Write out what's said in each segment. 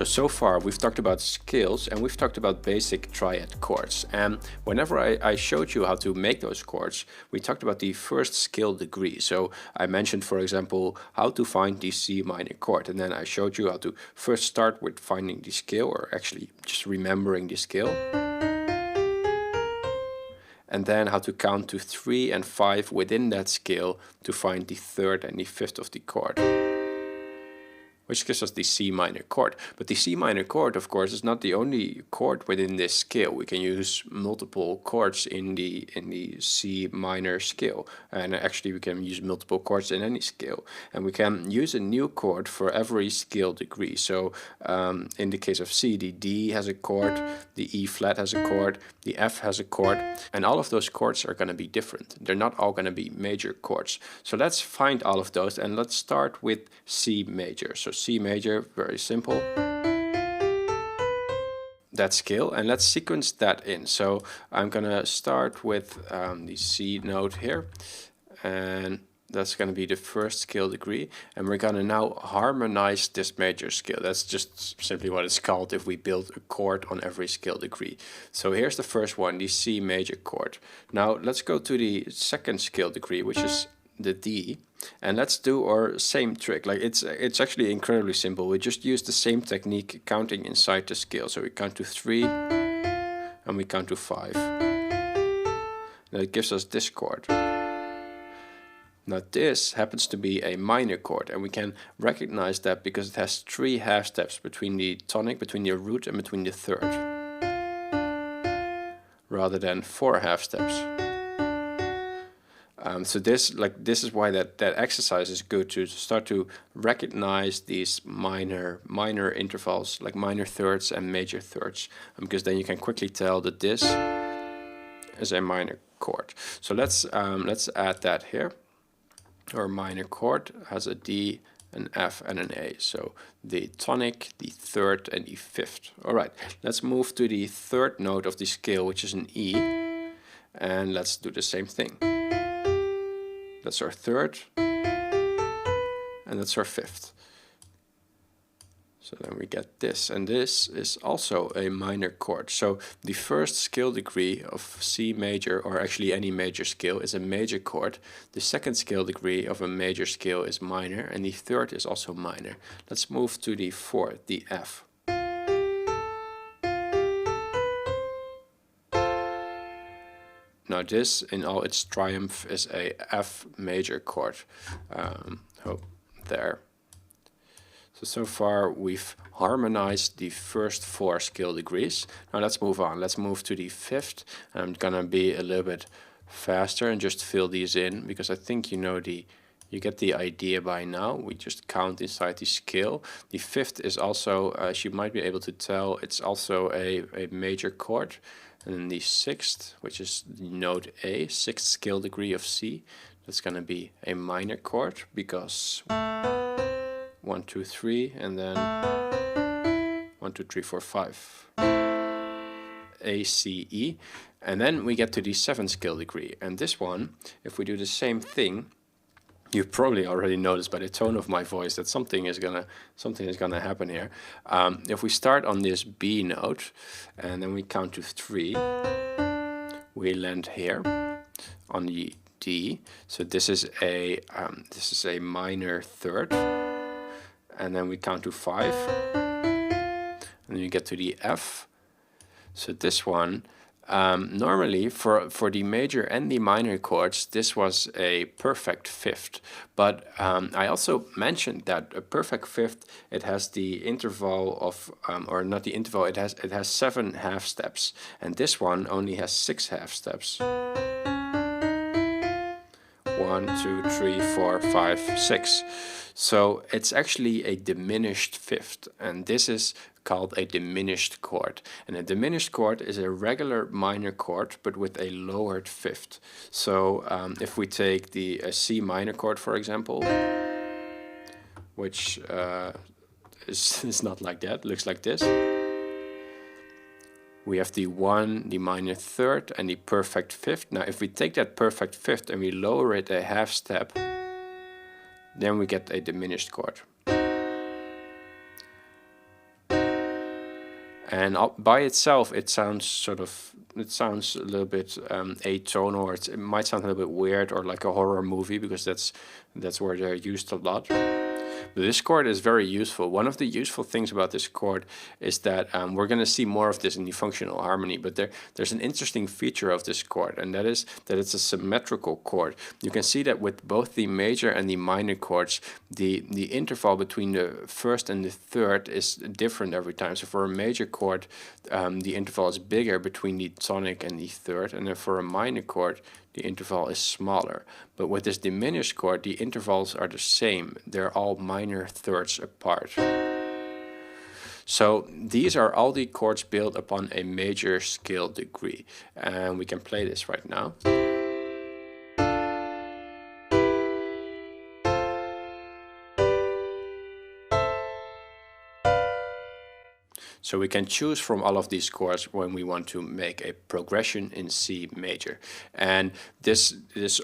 So far we've talked about scales and we've talked about basic triad chords. And whenever I showed you how to make those chords, we talked about the first scale degree. So I mentioned, for example, how to find the C minor chord. And then I showed you how to first start with finding the scale, or actually just remembering the scale. And then how to count to 3 and 5 within that scale to find the third and the fifth of the chord, which gives us the C minor chord. But the C minor chord, of course, is not the only chord within this scale. We can use multiple chords in the C minor scale, and actually we can use multiple chords in any scale. And we can use a new chord for every scale degree. So in the case of C, the D has a chord, the E flat has a chord, the F has a chord, and all of those chords are going to be different. They're not all going to be major chords. So let's find all of those, and let's start with C major. So C major, very simple, that scale, and let's sequence that in. So I'm gonna start with the C note here, and that's going to be the first scale degree, and we're going to now harmonize this major scale. That's just simply what it's called if we build a chord on every scale degree. So here's the first one, the C major chord. Now let's go to the second scale degree, which is the D, and let's do our same trick. Like it's actually incredibly simple. We just use the same technique counting inside the scale. So we count to 3 and we count to 5. That gives us this chord. Now this happens to be a minor chord, and we can recognize that because it has 3 half steps between the tonic, between the root, and between the third, rather than 4 half steps. So this is why that exercise is good, to start to recognize these minor intervals, like minor thirds and major thirds, because then you can quickly tell that this is a minor chord. So let's add that here. Our minor chord has a D, an F, and an A. So the tonic, the third, and the fifth. All right, let's move to the third note of the scale, which is an E, and let's do the same thing. That's our third, and that's our fifth. So then we get this, and this is also a minor chord. So the first scale degree of C major, or actually any major scale, is a major chord. The second scale degree of a major scale is minor, and the third is also minor. Let's move to the fourth, the F. Now this, in all its triumph, is a F major chord. There. So far we've harmonized the first 4 scale degrees. Now let's move on. Let's move to the fifth. I'm gonna be a little bit faster and just fill these in, because I think you get the idea by now. We just count inside the scale. The fifth is also, as you might be able to tell, it's also a major chord. And then the sixth, which is note A, 6th scale degree of C, that's gonna be a minor chord, because 1, 2, 3, and then 1, 2, 3, 4, 5. A, C, E. And then we get to the 7th scale degree. And this one, if we do the same thing, you've probably already noticed by the tone of my voice that something is gonna happen here. If we start on this B note, and then we count to 3, we land here on the D. So this is a minor third. And then we count to 5, and then you get to the F. So this one, normally for the major and the minor chords, this was a perfect fifth. But I also mentioned that a perfect fifth, it has the interval of, or not the interval, it has 7 half steps, and this one only has 6 half steps. 1, 2, 3, 4, 5, 6. So it's actually a diminished fifth, and this is called a diminished chord. And a diminished chord is a regular minor chord, but with a lowered fifth. So if we take the C minor chord, for example, which is not like that, looks like this. We have the 1, the minor third, and the perfect fifth. Now if we take that perfect fifth and we lower it a half step, then we get a diminished chord. And by itself, it sounds a little bit atonal, or it might sound a little bit weird or like a horror movie, because that's where they're used a lot. But this chord is very useful. One of the useful things about this chord is that we're going to see more of this in the functional harmony, but there's an interesting feature of this chord, and that is that it's a symmetrical chord. You can see that with both the major and the minor chords, the interval between the first and the third is different every time. So for a major chord, the interval is bigger between the tonic and the third, and then for a minor chord, the interval is smaller. But with this diminished chord, the intervals are the same. They're all minor thirds apart. So these are all the chords built upon a major scale degree. And we can play this right now. So we can choose from all of these chords when we want to make a progression in C major. And this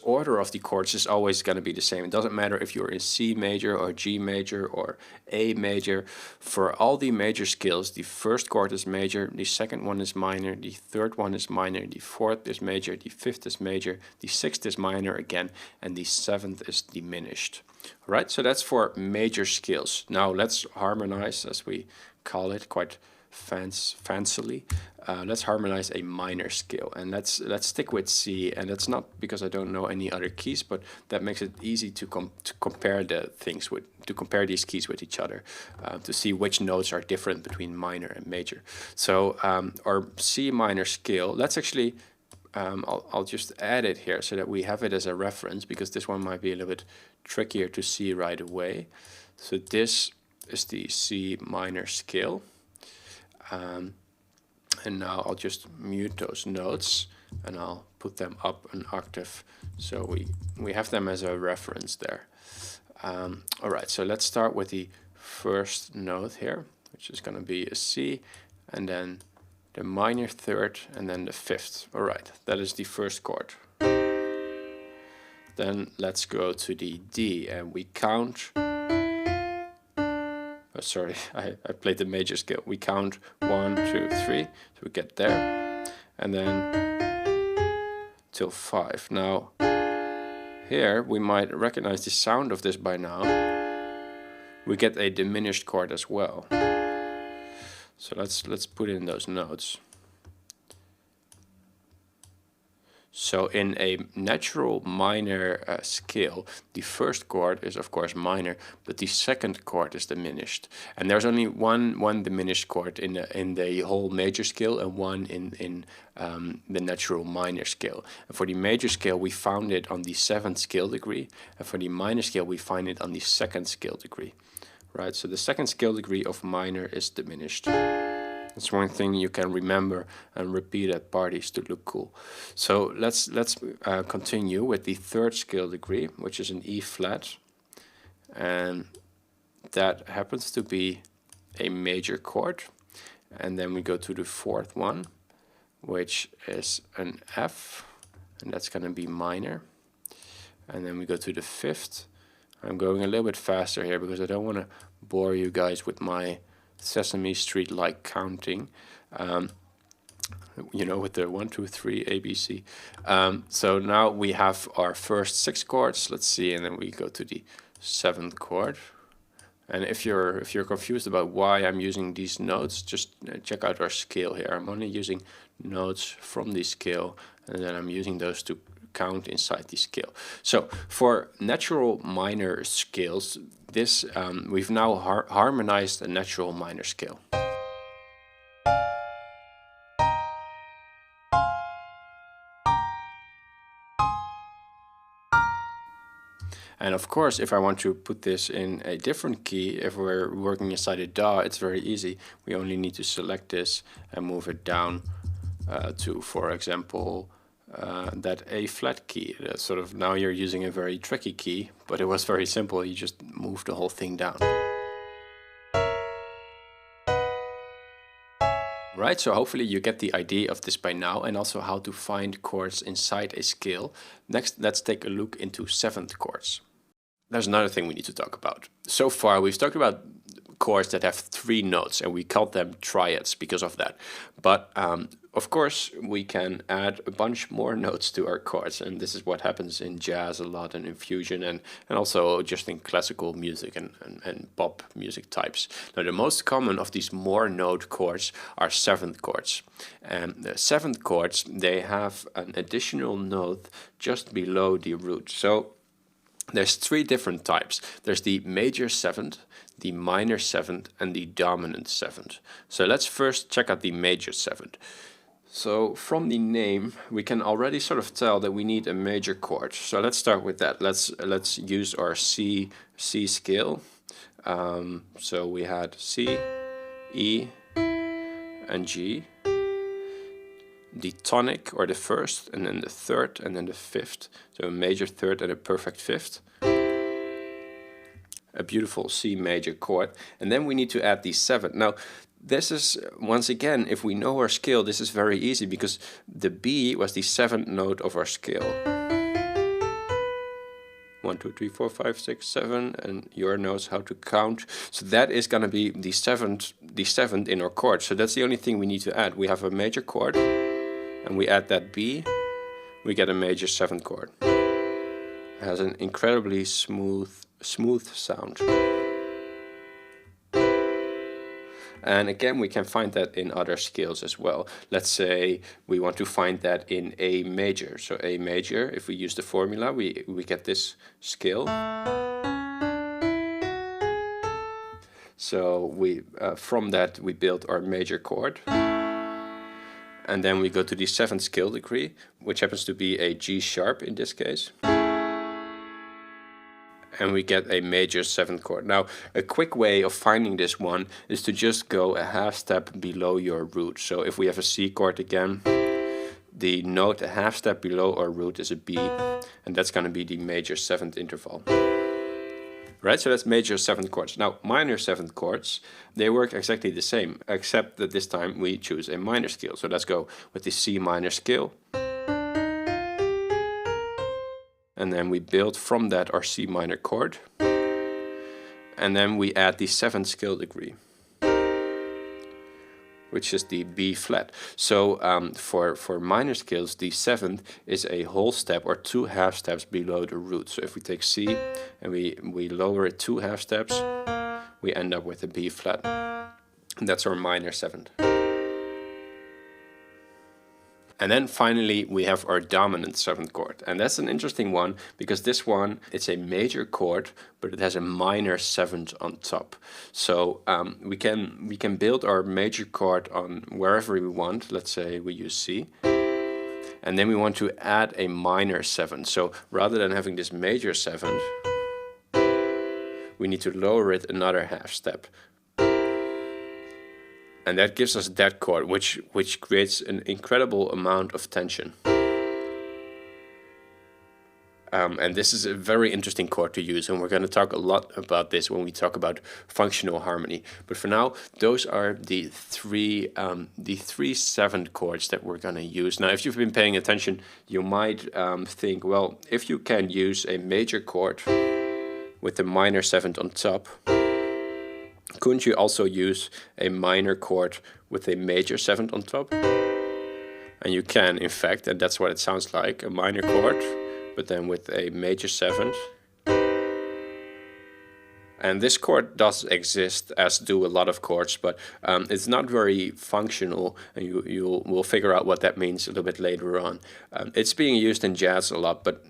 order of the chords is always going to be the same. It doesn't matter if you're in C major or G major or A major. For all the major scales, the first chord is major, the second one is minor, the third one is minor, the fourth is major, the fifth is major, the sixth is minor again, and the seventh is diminished. All right, so that's for major scales. Now let's harmonize, as we call it quite fancily. Let's harmonize a minor scale, and let's stick with C. And that's not because I don't know any other keys, but that makes it easy to compare these keys with each other, to see which notes are different between minor and major. So our C minor scale, let's actually I'll just add it here so that we have it as a reference, because this one might be a little bit trickier to see right away. So this is the C minor scale. And now I'll just mute those notes and I'll put them up an octave so we have them as a reference there. All right, so let's start with the first note here, which is going to be a C, and then the minor third, and then the fifth. All right, that is the first chord. Then let's go to the D, and we count. Oh, sorry, I played the major scale. We count 1, 2, 3, so we get there, and then till 5. Now, here we might recognize the sound of this by now. We get a diminished chord as well. So let's put in those notes. So in a natural minor scale, the first chord is of course minor, but the second chord is diminished. And there's only one diminished chord in the whole major scale, and one in the natural minor scale. And for the major scale, we found it on the 7th scale degree, and for the minor scale, we find it on the 2nd scale degree. Right, so the 2nd scale degree of minor is diminished. That's one thing you can remember and repeat at parties to look cool. So let's continue with the 3rd scale degree, which is an E flat, and that happens to be a major chord. And then we go to the 4th one, which is an F, and that's going to be minor. And then we go to the 5th. I'm going a little bit faster here because I don't want to bore you guys with my Sesame Street-like counting, you know, with the 1, 2, 3, ABC. So now we have our first 6 chords. Let's see, and then we go to the 7th chord. And if you're confused about why I'm using these notes, just check out our scale here. I'm only using notes from the scale, and then I'm using those to count inside the scale. So for natural minor scales, this we've now harmonized a natural minor scale. And of course, if I want to put this in a different key, if we're working inside a DAW, it's very easy. We only need to select this and move it down to, for example, that A flat key. Sort of now you're using a very tricky key, but it was very simple. You just move the whole thing down. Right, so hopefully you get the idea of this by now, and also how to find chords inside a scale. Next, let's take a look into 7th chords. There's another thing we need to talk about. So far, we've talked about chords that have 3 notes, and we call them triads because of that. But of course, we can add a bunch more notes to our chords, and this is what happens in jazz a lot, and in fusion, and also just in classical music and pop music types. Now, the most common of these more note chords are 7th chords. And the 7th chords, they have an additional note just below the root. So there's 3 different types. There's the major 7th, the minor 7th, and the dominant 7th. So let's first check out the major 7th. So from the name, we can already sort of tell that we need a major chord. So let's start with that. Let's use our C scale. So we had C, E, and G. The tonic, or the first, and then the third, and then the fifth. So a major third and a perfect fifth. A beautiful C major chord. And then we need to add the 7th. Now, this is, once again, if we know our scale, this is very easy, because the B was the 7th note of our scale. 1, 2, 3, 4, 5, 6, 7, and your knows how to count. So that is going to be the 7th in our chord. So that's the only thing we need to add. We have a major chord, and we add that B, we get a major 7th chord. It has an incredibly smooth sound. And again, we can find that in other scales as well. Let's say we want to find that in A major. So A major, if we use the formula, we get this scale. So we from that we build our major chord. And then we go to the 7th scale degree, which happens to be a G sharp in this case. And we get a major 7th chord. Now, a quick way of finding this one is to just go a half step below your root. So if we have a C chord again, the note a half step below our root is a B, and that's going to be the major 7th interval. Right, so that's major 7th chords. Now, minor 7th chords, they work exactly the same, except that this time we choose a minor scale. So let's go with the C minor scale. And then we build from that our C minor chord. And then we add the 7th scale degree, which is the B flat. So for minor scales, the 7th is a whole step or 2 half steps below the root. So if we take C and we lower it 2 half steps, we end up with a B flat. And that's our minor 7th. And then finally we have our dominant 7th chord. And that's an interesting one, because this one, it's a major chord, but it has a minor 7th on top. So we can build our major chord on wherever we want. Let's say we use C. And then we want to add a minor 7th. So rather than having this major 7th, we need to lower it another half step. And that gives us that chord, which creates an incredible amount of tension. And this is a very interesting chord to use, and we're going to talk a lot about this when we talk about functional harmony. But for now, those are the three 7th chords that we're going to use. Now, if you've been paying attention, you might think, well, if you can use a major chord with a minor 7th on top, couldn't you also use a minor chord with a major 7th on top? And you can, in fact, and that's what it sounds like, a minor chord, but then with a major 7th. And this chord does exist, as do a lot of chords, but it's not very functional, and we'll figure out what that means a little bit later on. It's being used in jazz a lot, but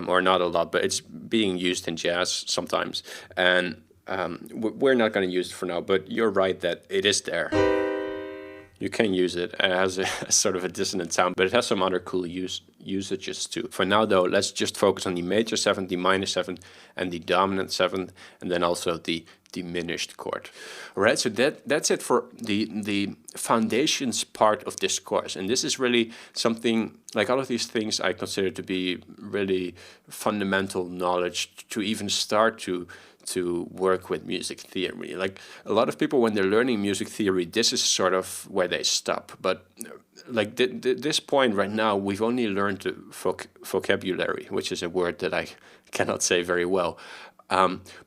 or not a lot, but it's being used in jazz sometimes. And we're not going to use it for now, but you're right that it is there. You can use it. It has a sort of a dissonant sound, but it has some other cool usages too. For now though, let's just focus on the major 7th, the minor 7th, and the dominant 7th, and then also the diminished chord. Alright, so that's it for the foundations part of this course. And this is really something, like all of these things, I consider to be really fundamental knowledge to even start to work with music theory. Like a lot of people, when they're learning music theory, this is sort of where they stop. But like this point right now, we've only learned the vocabulary, which is a word that I cannot say very well.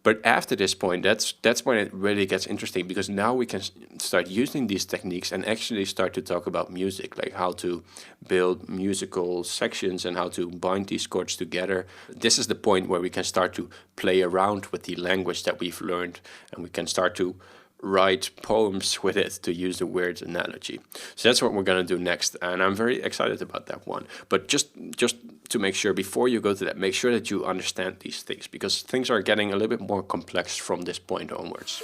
But after this point, that's when it really gets interesting, because now we can start using these techniques and actually start to talk about music, like how to build musical sections and how to bind these chords together. This is the point where we can start to play around with the language that we've learned, and we can start to write poems with it, to use a weird analogy. So that's what we're going to do next, and I'm very excited about that one. But just to make sure, before you go to that, make sure that you understand these things, because things are getting a little bit more complex from this point onwards.